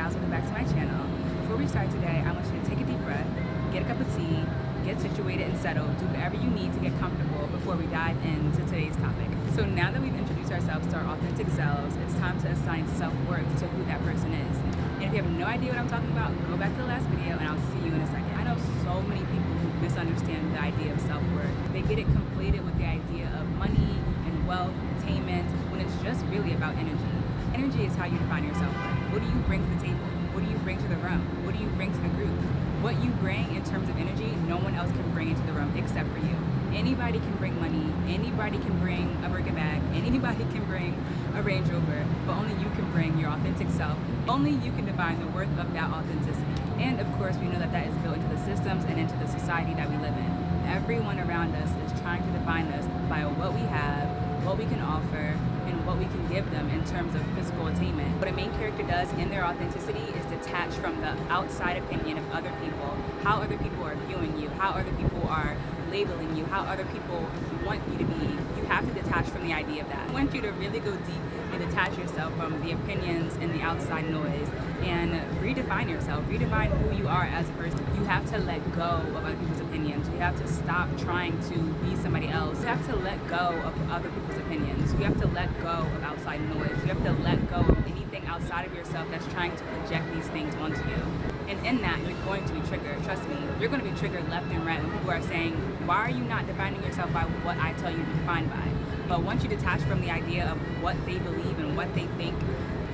gals, welcome back to my channel. Before we start today, I want you to take a deep breath, get a cup of tea, get situated and settled, do whatever you need to get comfortable before we dive into today's topic. So now that we've introduced ourselves to our authentic selves, it's time to assign self-worth to who that person is. And if you have no idea what I'm talking about, go back to the last video and I'll see you in a second. I know so many people who misunderstand the idea of self-worth. They get it conflated with the idea of money and wealth, attainment, when it's just really about energy. Energy is how you define your self-worth. What do you bring to the table? What do you bring to the room? What do you bring to the group? What you bring in terms of energy, no one else can bring into the room except for you. Anybody can bring money, anybody can bring a Birkin bag, anybody can bring a Range Rover, but only you can bring your authentic self. Only you can define the worth of that authenticity. And of course, we know that that is built into the systems and into the society that we live in. Everyone around us is trying to define us by what we have, what we can offer, and what we can give them in terms of physical attainment. What a main character does in their authenticity is detach from the outside opinion of other people, how other people are viewing you, how other people are labeling you, how other people want you to be. You have to detach from the idea of that. I want you to really go deep and detach yourself from the opinions and the outside noise and redefine yourself, redefine who you are as a person. You have to let go of other people's opinions. You have to stop trying to be somebody else. You have to let go of other people's opinions. You have to let go of outside noise. You have to let go of anything outside of yourself that's trying to project these things onto you. And in that, you're going to be triggered. Trust me, you're going to be triggered left and right when people are saying, why are you not defining yourself by what I tell you to be defined by? But once you detach from the idea of what they believe and what they think,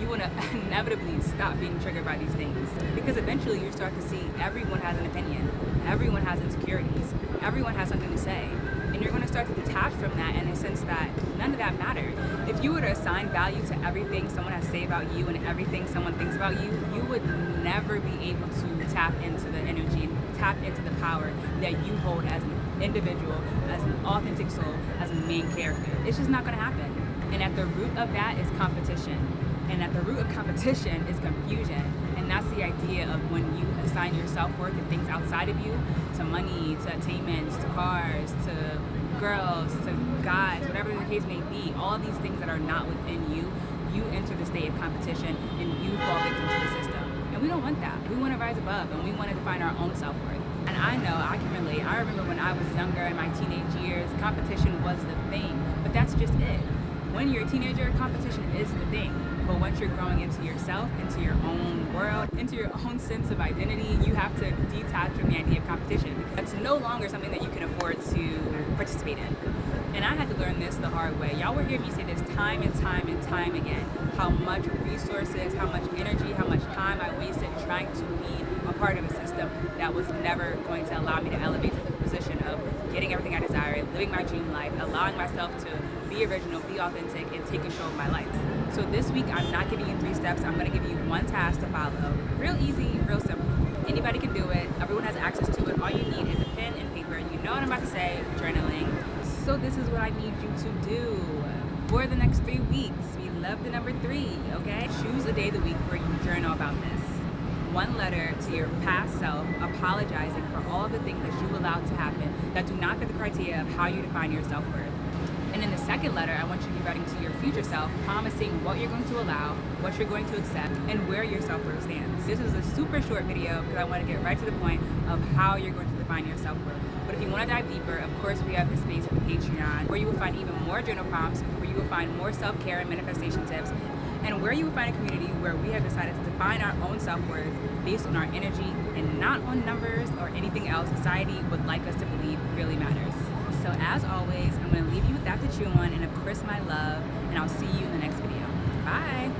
you want to inevitably stop being triggered by these things. Because eventually you start to see everyone has an opinion. Everyone has insecurities. Everyone has something to say. And you're going to start to detach from that in a sense that none of that matters. If you were to assign value to everything someone has to say about you and everything someone thinks about you, you would never be able to tap into the energy, tap into the power that you hold as an individual, as an authentic soul, as a main character. It's just not going to happen. And at the root of that is competition. And at the root of competition is confusion. And that's the idea of when you assign your self-worth to things outside of you, to money, to attainments, to cars, to girls, to guys, whatever the case may be, all of these things that are not within you, you enter the state of competition and you fall victim to the system. And we don't want that. We want to rise above and we want to define our own self-worth. And I know, I can relate. I remember when I was younger in my teenage years, competition was the thing. But that's just it. When you're a teenager, competition is the thing. But once you're growing into yourself, into your own world, into your own sense of identity, you have to detach from the idea of competition because it's no longer something that you can afford to participate in. And I had to learn this the hard way. Y'all will hear me say this time and time and time again, how much resources, how much energy, how much time I wasted trying to be a part of a system that was never going to allow me to elevate to the position of getting everything I desired, living my dream life, allowing myself to be original, be authentic, and take control of my life. So this week, I'm not giving you 3 steps. I'm going to give you one task to follow. Real easy, real simple. Anybody can do it. Everyone has access to it. All you need is a pen and paper. You know what I'm about to say, journaling. So this is what I need you to do for the next 3 weeks. We love the number 3, okay? Choose a day of the week where you journal about this. One letter to your past self, apologizing for all the things that you allowed to happen that do not fit the criteria of how you define your self-worth. And in the second letter, I want you to be writing to your future self, promising what you're going to allow, what you're going to accept, and where your self-worth stands. This is a super short video because I want to get right to the point of how you're going to define your self-worth. But if you want to dive deeper, of course, we have the space at the Patreon, where you will find even more journal prompts, where you will find more self-care and manifestation tips, and where you will find a community where we have decided to define our own self-worth based on our energy and not on numbers or anything else society would like us to believe really matters. So as always, I'm going to leave you with that to chew on and of course my love, and I'll see you in the next video. Bye!